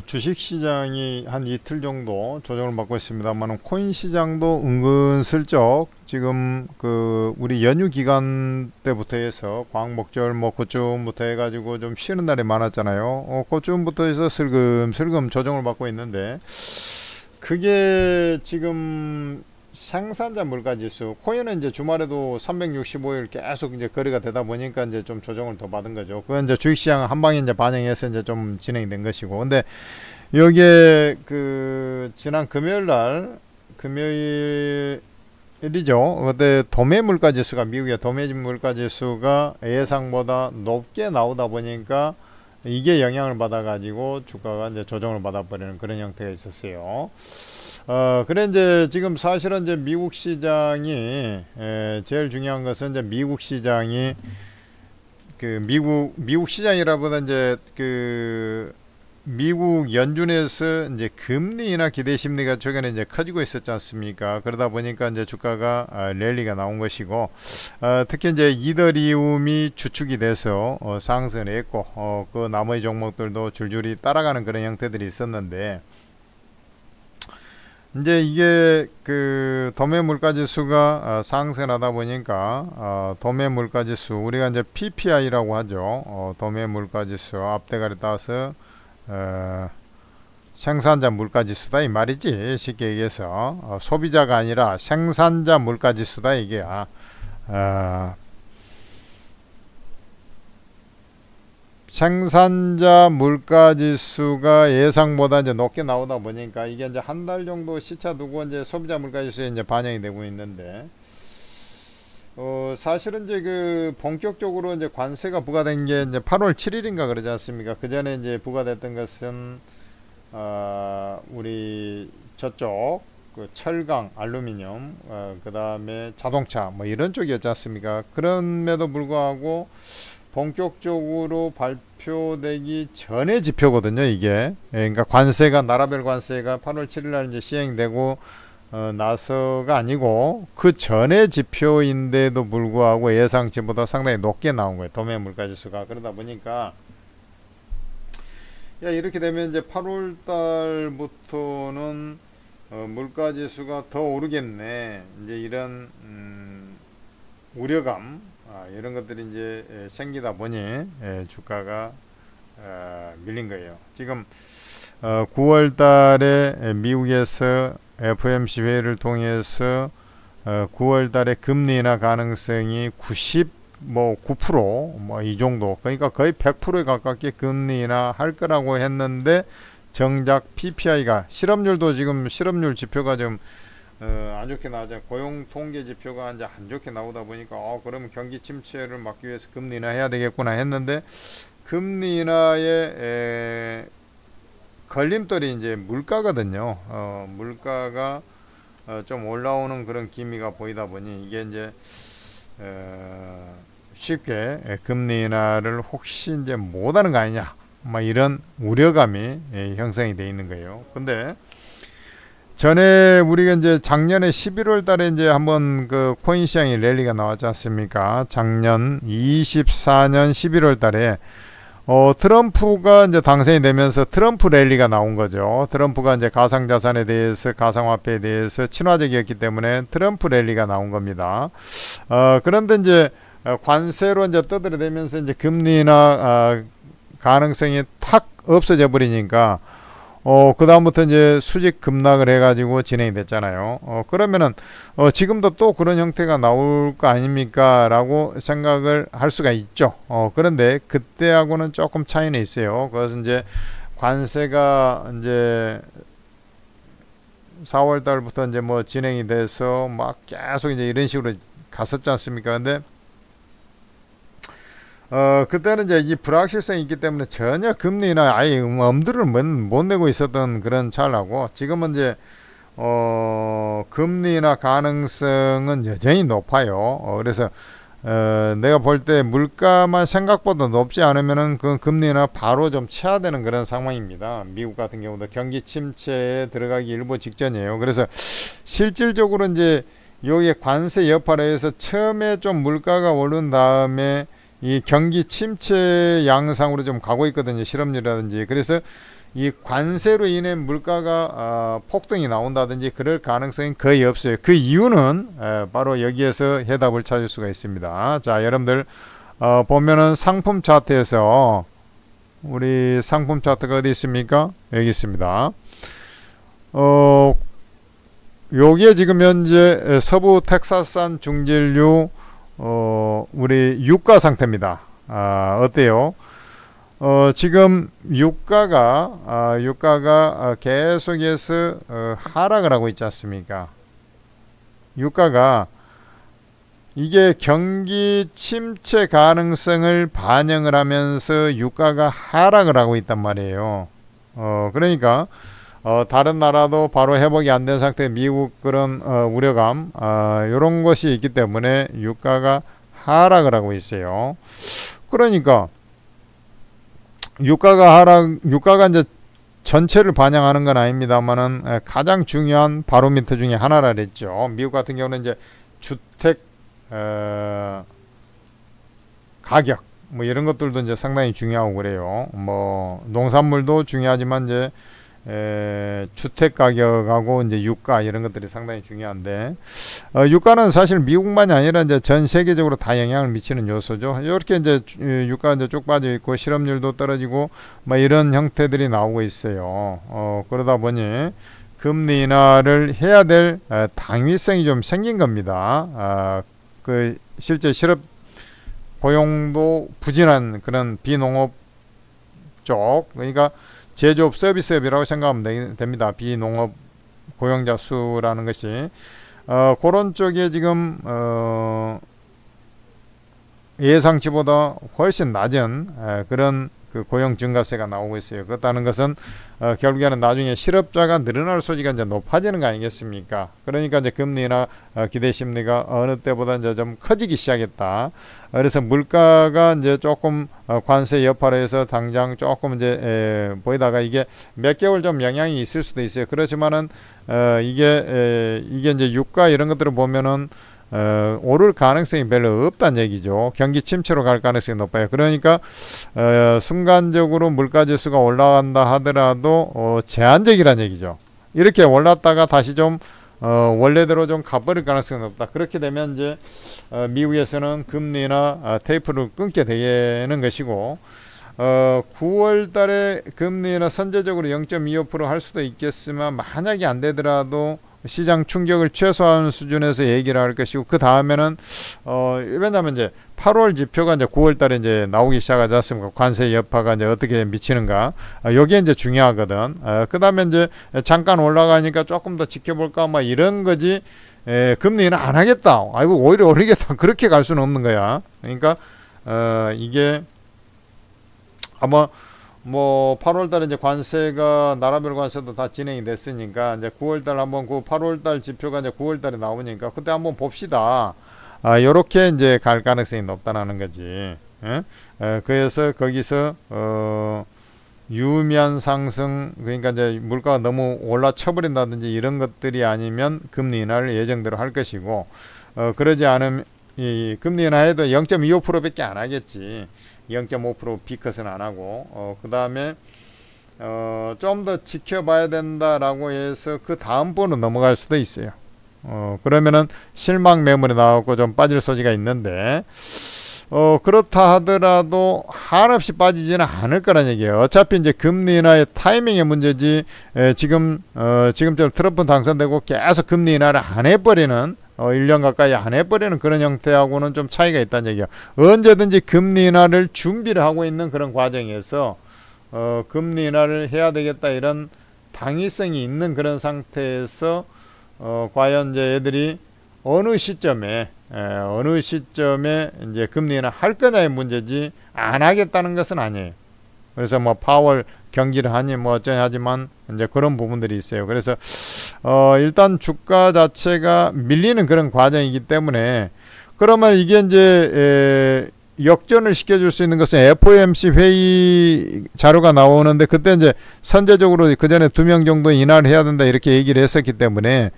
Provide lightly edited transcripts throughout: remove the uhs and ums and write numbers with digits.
주식시장이 한 이틀 정도 조정을 받고 있습니다만 코인 시장도 은근슬쩍 지금 우리 연휴 기간 때부터 해서 광복절 그쯤부터 해가지고 좀 쉬는 날이 많았잖아요. 그쯤부터 해서 슬금슬금 조정을 받고 있는데 그게 지금 생산자 물가지수 코인은 이제 주말에도 365일 계속 이제 거래가 되다 보니까 이제 좀 조정을 더 받은 거죠. 그건 이제 주식시장 한 방에 이제 반영해서 이제 좀 진행된 것이고, 근데 여기에 지난 금요일이죠. 그때 도매 물가지수가 미국의 도매 물가지수가 예상보다 높게 나오다 보니까 이게 영향을 받아 가지고 주가가 이제 조정을 받아 버리는 그런 형태가 있었어요. 그래 이제 지금 사실은 이제 미국 시장이 제일 중요한 것은 이제 미국 시장이 미국 시장이라보다 이제 미국 연준에서 이제 금리나 기대 심리가 최근에 이제 커지고 있었지 않습니까? 그러다 보니까 이제 주가가 랠리가 나온 것이고, 특히 이제 이더리움이 주축이 돼서 상승을 했고, 그 나머지 종목들도 줄줄이 따라가는 그런 형태들이 있었는데, 이제 이게 도매 물가지수가 상승하다 보니까 도매 물가지수 우리가 이제 PPI라고 하죠. 도매 물가지수 앞대가리 따서 생산자 물가지수다 이 말이지. 쉽게 얘기해서 소비자가 아니라 생산자 물가지수다 이게야. 생산자 물가지수가 예상보다 이제 높게 나오다 보니까 이게 이제 한 달 정도 시차 두고 이제 소비자 물가지수에 이제 반영이 되고 있는데, 사실은 이제 본격적으로 이제 관세가 부과된 게 이제 8월 7일인가 그러지 않습니까? 그 전에 이제 부과됐던 것은, 우리 저쪽, 철강, 알루미늄, 그 다음에 자동차, 뭐 이런 쪽이었지 않습니까? 그럼에도 불구하고, 본격적으로 발표되기 전에 지표거든요, 이게. 그러니까 관세가, 나라별 관세가 8월 7일 날 이제 시행되고, 나서가 아니고, 그 전에 지표인데도 불구하고 예상치보다 상당히 높게 나온 거예요, 도매 물가지수가. 그러다 보니까, 이렇게 되면 이제 8월 달부터는, 물가지수가 더 오르겠네. 이제 이런, 우려감, 이런 것들이 이제 생기다 보니 주가가 밀린 거예요. 지금 9월 달에 미국에서 FOMC 회의를 통해서 9월 달에 금리 인하 가능성이 9% 뭐 이 정도, 그러니까 거의 100%에 가깝게 금리 인하 할 거라고 했는데 정작 PPI가 실업률도 지금 실업률 지표가 좀 안 좋게 나오죠. 고용 통계 지표가 이제 안 좋게 나오다 보니까 그러면 경기 침체를 막기 위해서 금리 인하 해야 되겠구나 했는데, 금리 인하의 걸림돌이 이제 물가거든요. 물가가 좀 올라오는 그런 기미가 보이다 보니 이게 이제 쉽게 금리 인하를 혹시 이제 못하는 거 아니냐, 막 이런 우려감이 형성이 돼 있는 거예요. 근데 전에 우리가 이제 작년에 11월 달에 이제 한번 코인 시장이 랠리가 나왔지 않습니까? 작년 24년 11월 달에 트럼프가 이제 당선이 되면서 트럼프 랠리가 나온 거죠. 트럼프가 이제 가상자산에 대해서, 가상화폐에 대해서 친화적이었기 때문에 트럼프 랠리가 나온 겁니다. 그런데 이제 관세로 이제 떠들어대면서 이제 금리 인하 가능성이 탁 없어져 버리니까 그 다음부터 이제 수직 급락을 해가지고 진행이 됐잖아요. 그러면은, 지금도 또 그런 형태가 나올 거 아닙니까? 라고 생각을 할 수가 있죠. 그런데 그때하고는 조금 차이는 있어요. 그것은 이제 관세가 이제 4월 달부터 이제 뭐 진행이 돼서 막 계속 이제 이런 식으로 갔었지 않습니까? 근데 그때는 이제 이 불확실성이 있기 때문에 전혀 금리나 아예 엄두를 못 내고 있었던 그런 찰나고, 지금은 이제 금리나 가능성은 여전히 높아요. 그래서 내가 볼 때 물가만 생각보다 높지 않으면은 그 금리나 바로 좀 쳐야 되는 그런 상황입니다. 미국 같은 경우도 경기 침체에 들어가기 일보 직전이에요. 그래서 실질적으로 이제 여기에 관세 여파로 해서 처음에 좀 물가가 오른 다음에 이 경기 침체 양상으로 좀 가고 있거든요. 실업률이라든지. 그래서 이 관세로 인해 물가가 폭등이 나온다든지 그럴 가능성이 거의 없어요. 그 이유는 바로 여기에서 해답을 찾을 수가 있습니다. 자, 여러분들 보면은 상품 차트에서 우리 상품 차트가 어디 있습니까? 여기 있습니다. 요게 지금 현재 서부 텍사스산 중진류 우리 유가 상태입니다. 어때요? 지금 유가가 계속해서 하락을 하고 있지 않습니까? 유가가 이게 경기 침체 가능성을 반영을 하면서 유가가 하락을 하고 있단 말이에요. 그러니까 다른 나라도 바로 회복이 안 된 상태, 미국 그런 우려감 이런 것이 있기 때문에 유가가 하락을 하고 있어요. 그러니까 유가가 이제 전체를 반영하는 건 아닙니다만은 가장 중요한 바로미터 중에 하나라 그랬죠. 미국 같은 경우는 이제 주택 가격 뭐 이런 것들도 이제 상당히 중요하고 그래요. 뭐 농산물도 중요하지만 이제 주택 가격하고 이제 유가 이런 것들이 상당히 중요한데 유가는 사실 미국만이 아니라 이제 전 세계적으로 다 영향을 미치는 요소죠. 이렇게 이제 유가가 이제 쭉 빠져 있고 실업률도 떨어지고 뭐 이런 형태들이 나오고 있어요. 그러다 보니 금리 인하를 해야 될 당위성이 좀 생긴 겁니다. 그 실제 실업 고용도 부진한 그런 비농업 쪽, 그러니까 제조업 서비스업이라고 생각하면 됩니다. 비농업 고용자 수라는 것이 그런 쪽에 지금 예상치보다 훨씬 낮은 그런 그 고용 증가세가 나오고 있어요. 그렇다는 것은 결국에는 나중에 실업자가 늘어날 소지가 이제 높아지는 거 아니겠습니까? 그러니까 이제 금리나 기대 심리가 어느 때보다 이제 좀 커지기 시작했다. 그래서 물가가 이제 조금 관세 여파로 해서 당장 조금 이제 보이다가 이게 몇 개월 좀 영향이 있을 수도 있어요. 그렇지만은 이게 이제 유가 이런 것들을 보면은 오를 가능성이 별로 없다는 얘기죠. 경기 침체로 갈 가능성이 높아요. 그러니까 순간적으로 물가지수가 올라간다 하더라도 제한적이라는 얘기죠. 이렇게 올랐다가 다시 좀 원래대로 좀 가버릴 가능성이 높다. 그렇게 되면 이제 미국에서는 금리나 테이프를 끊게 되는 것이고 9월 달에 금리나 선제적으로 0.25% 할 수도 있겠지만 만약에 안 되더라도 시장 충격을 최소화하는 수준에서 얘기를 할 것이고 그 다음에는 왜냐하면 이제 8월 지표가 이제 9월 달에 이제 나오기 시작하지 않습니까? 관세 여파가 이제 어떻게 미치는가? 요게 이제 중요하거든. 그 다음에 이제 잠깐 올라가니까 조금 더 지켜볼까? 뭐 이런 거지. 금리는 안 하겠다. 아이고 오히려 오르겠다. 그렇게 갈 수는 없는 거야. 그러니까 이게 아마 뭐 8월달에 이제 관세가 나라별 관세도 다 진행이 됐으니까 이제 9월달 한번 그 8월달 지표가 이제 9월달에 나오니까 그때 한번 봅시다. 요렇게 이제 갈 가능성이 높다는 거지. 그래서 거기서 유의미한 상승, 그러니까 이제 물가가 너무 올라쳐버린다든지 이런 것들이 아니면 금리 인하를 예정대로 할 것이고 그러지 않으면 이 금리 인하에도 0.25%밖에 안 하겠지. 0.5% B컷은 안 하고 그 다음에 좀 더 지켜봐야 된다라고 해서 그 다음 번으로 넘어갈 수도 있어요. 그러면은 실망 매물이 나오고 좀 빠질 소지가 있는데 그렇다 하더라도 한없이 빠지지는 않을 거란 얘기예요. 어차피 이제 금리 인하의 타이밍의 문제지 지금처럼 트럼프 당선되고 계속 금리 인하를 안 해버리는 1년 가까이 안 해버리는 그런 형태하고는 좀 차이가 있다는 얘기예요. 언제든지 금리 인하를 준비를 하고 있는 그런 과정에서 금리 인하를 해야 되겠다 이런 당위성이 있는 그런 상태에서 과연 이제 애들이 어느 시점에 이제 금리 인하 할 거냐의 문제지 안 하겠다는 것은 아니에요. 그래서 뭐 파월 경기를 하니 뭐 어쩌냐 하지만 이제 그런 부분들이 있어요. 그래서 일단 주가 자체가 밀리는 그런 과정이기 때문에 그러면 이게 이제 역전을 시켜줄 수 있는 것은 FOMC 회의 자료가 나오는데 그때 이제 선제적으로 그 전에 2명 정도 인하를 해야 된다 이렇게 얘기를 했었기 때문에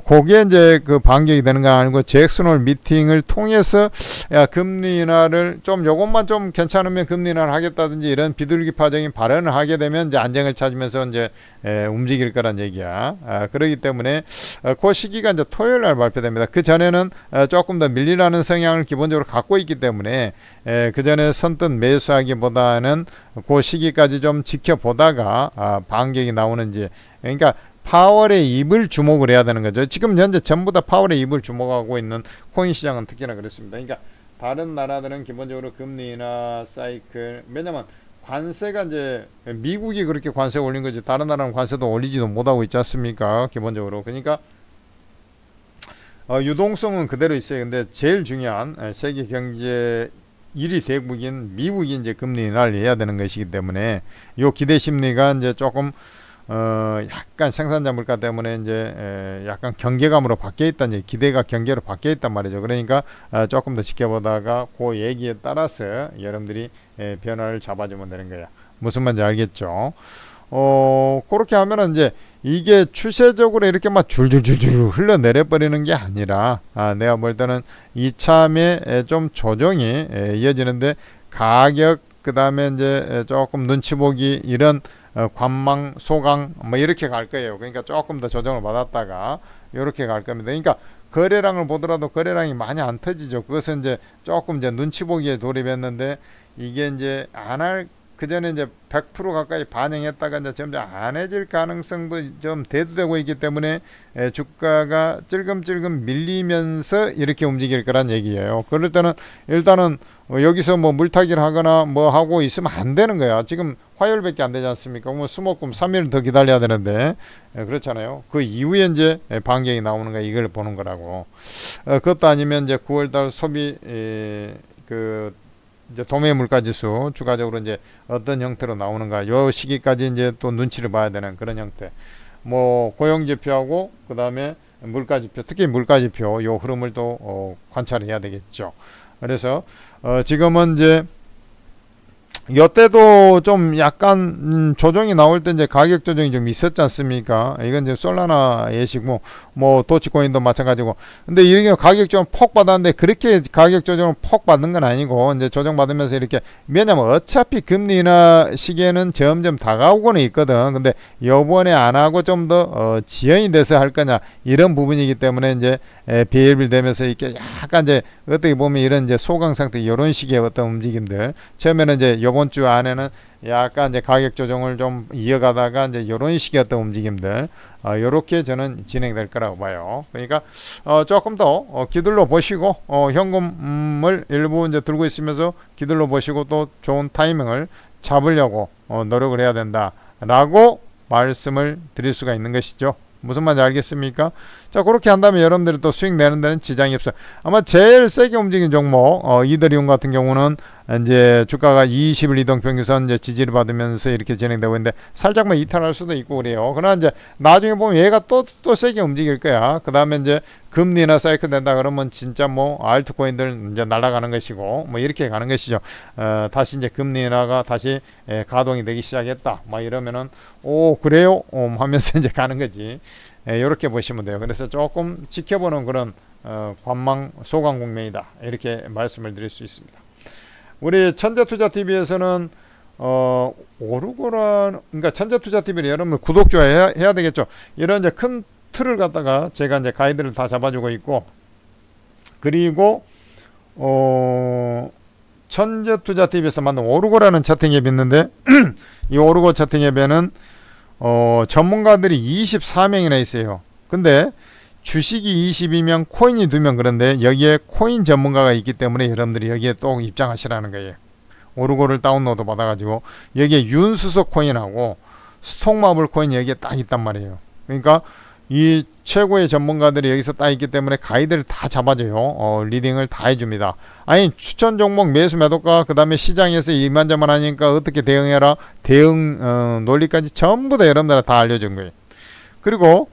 그게 이제 그 반격이 되는 거 아니고 잭슨홀 미팅을 통해서 야, 금리 인하를 좀 요것만 좀 괜찮으면 금리 인하를 하겠다든지 이런 비둘기파적인 발언을 하게 되면 이제 안정을 찾으면서 이제 움직일 거란 얘기야. 그렇기 때문에 그 시기가 이제 토요일 날 발표됩니다. 그 전에는 조금 더 밀리라는 성향을 기본적으로 갖고 있기 때문에 그 전에 선뜻 매수하기보다는 그 시기까지 좀 지켜보다가 반격이 나오는지, 그러니까 파월의 입을 주목을 해야 되는 거죠. 지금 현재 전부 다 파월의 입을 주목하고 있는 코인 시장은 특히나 그렇습니다. 그러니까 다른 나라들은 기본적으로 금리 인하 사이클, 왜냐면 관세가 이제 미국이 그렇게 관세 올린 거지 다른 나라는 관세도 올리지도 못하고 있지 않습니까? 기본적으로. 그러니까 유동성은 그대로 있어요. 근데 제일 중요한 세계 경제 1위 대국인 미국이 이제 금리 인하를 해야 되는 것이기 때문에 요 기대 심리가 이제 조금 약간 생산자 물가 때문에 이제 약간 경계감으로 바뀌어 있다, 이제 기대가 경계로 바뀌어 있단 말이죠. 그러니까 조금 더 지켜보다가 그 얘기에 따라서 여러분들이 변화를 잡아주면 되는 거야. 무슨 말인지 알겠죠? 그렇게 하면은 이제 이게 추세적으로 이렇게 막 줄줄줄줄 흘러내려 버리는 게 아니라 내가 볼 때는 이참에 좀 조정이 이어지는데 가격 그 다음에 이제 조금 눈치 보기 이런 관망 소강 뭐 이렇게 갈 거예요. 그러니까 조금 더 조정을 받았다가 이렇게 갈 겁니다. 그러니까 거래량을 보더라도 거래량이 많이 안 터지죠. 그것은 이제 조금 이제 눈치 보기에 돌입했는데 이게 이제 안 할 그 전에 이제 100% 가까이 반영했다가 이제 점점 안 해질 가능성도 좀 대두되고 있기 때문에 주가가 찔끔찔끔 밀리면서 이렇게 움직일 거란 얘기예요. 그럴 때는 일단은 여기서 뭐 물타기를 하거나 뭐 하고 있으면 안 되는 거야. 지금 화요일밖에 안 되지 않습니까? 뭐 수목금 3일 더 기다려야 되는데 그렇잖아요. 그 이후에 이제 반격이 나오는 거야. 이걸 보는 거라고. 그것도 아니면 이제 9월달 소비 이제 도매 물가 지수 추가적으로 이제 어떤 형태로 나오는가, 요 시기까지 이제 또 눈치를 봐야 되는 그런 형태. 뭐 고용 지표하고 그 다음에 물가 지표, 특히 물가 지표 요 흐름을 또 관찰해야 되겠죠. 그래서 지금은 이제 이때도 좀 약간 조정이 나올 때 이제 가격 조정이 좀 있었지 않습니까? 이건 이제 솔라나 예시고 뭐 도치코인도 마찬가지고. 근데 이렇게 가격 조정 폭 받았는데 그렇게 가격 조정을 폭 받는 건 아니고 이제 조정 받으면서 이렇게, 왜냐면 어차피 금리 인하 시기에는 점점 다가오고는 있거든. 근데 요번에 안 하고 좀 더 지연이 돼서 할 거냐 이런 부분이기 때문에 이제 비일비 되면서 이렇게 약간 이제 어떻게 보면 이런 이제 소강 상태 이런 식의 어떤 움직임들, 처음에는 이제 요번 주 안에는 약간 이제 가격 조정을 좀 이어가다가 이제 이런 식의 어떤 움직임들 요렇게 저는 진행될 거라고 봐요. 그러니까 조금 더 기둘러 보시고 현금을 일부 이제 들고 있으면서 기둘러 보시고 또 좋은 타이밍을 잡으려고 노력을 해야 된다라고 말씀을 드릴 수가 있는 것이죠. 무슨 말인지 알겠습니까? 자, 그렇게 한다면 여러분들이 또 수익 내는 데는 지장이 없어요. 아마 제일 세게 움직인 종목 이더리움 같은 경우는 이제 주가가 20일 이동평균선 이제 지지를 받으면서 이렇게 진행되고 있는데 살짝만 이탈할 수도 있고 그래요. 그러나 이제 나중에 보면 얘가 또 세게 움직일 거야. 그 다음에 이제 금리나 사이클 된다 그러면 진짜 뭐 알트코인들 이제 날아가는 것이고 뭐 이렇게 가는 것이죠. 다시 이제 금리 인하가 다시 가동이 되기 시작했다. 막 이러면은 오 그래요? 하면서 이제 가는 거지. 이렇게 보시면 돼요. 그래서 조금 지켜보는 그런 관망 소강 국면이다. 이렇게 말씀을 드릴 수 있습니다. 우리 천재투자TV에서는 오르고라, 그러니까 천재투자TV를 여러분 구독 좋아요 해야 되겠죠. 이런 이제 큰 틀을 갖다가 제가 이제 가이드를 다 잡아주고 있고, 그리고 천재투자TV에서 만든 오르고라는 채팅 앱이 있는데 이 오르고 채팅 앱에는 전문가들이 24명이나 있어요. 근데 주식이 22명, 코인이 2명, 그런데 여기에 코인 전문가가 있기 때문에 여러분들이 여기에 또 입장하시라는 거예요. 오르고를 다운로드 받아가지고 여기에 윤수석 코인하고 스톡마블 코인이 여기에 딱 있단 말이에요. 그러니까 이 최고의 전문가들이 여기서 딱 있기 때문에 가이드를 다 잡아줘요. 리딩을 다 해줍니다. 아니 추천 종목 매수 매도가, 그 다음에 시장에서 이만저만 하니까 어떻게 대응해라, 대응 논리까지 전부 다 여러분들 다 알려준 거예요. 그리고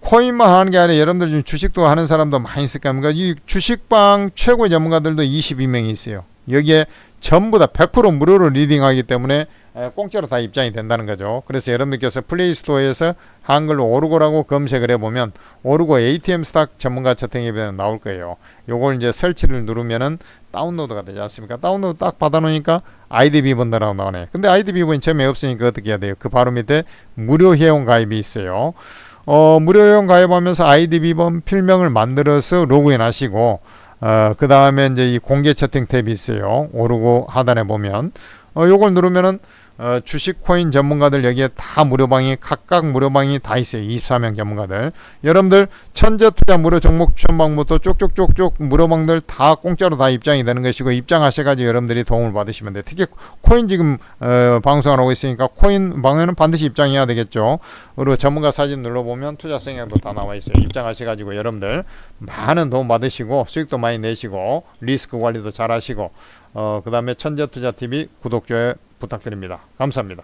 코인만 하는 게 아니라 여러분들 지금 주식도 하는 사람도 많이 있을 겁니다. 이 주식방 최고의 전문가들도 22명이 있어요. 여기에 전부 다 100% 무료로 리딩하기 때문에 공짜로 다 입장이 된다는 거죠. 그래서 여러분들께서 플레이스토어에서 한글로 오르고라고 검색을 해보면 오르고 ATM 스탁 전문가 채팅앱에 나올 거예요. 요걸 이제 설치를 누르면은 다운로드가 되지 않습니까? 다운로드 딱 받아놓으니까 아이디 비번이라고 나오네. 근데 아이디 비번이 처음에 없으니까 어떻게 해야 돼요? 그 바로 밑에 무료 회원 가입이 있어요. 무료 회원 가입하면서 아이디 비번 필명을 만들어서 로그인 하시고 그 다음에 이제 이 공개 채팅 탭이 있어요. 오르고 하단에 보면 요걸 누르면은 주식 코인 전문가들 여기에 다 무료방이 각각 무료방이 다 있어요. 24명 전문가들. 여러분들 천재 투자 무료 종목 추천방부터 쭉쭉쭉쭉 무료방들 다 공짜로 다 입장이 되는 것이고 입장하셔가지고 여러분들이 도움을 받으시면 돼요. 특히 코인 지금 방송을 하고 있으니까 코인 방에는 반드시 입장해야 되겠죠. 그리고 전문가 사진 눌러보면 투자 성향도 다 나와 있어요. 입장하셔가지고 여러분들 많은 도움 받으시고 수익도 많이 내시고 리스크 관리도 잘 하시고 그 다음에 천재 투자 TV 구독, 좋아요 부탁드립니다. 감사합니다.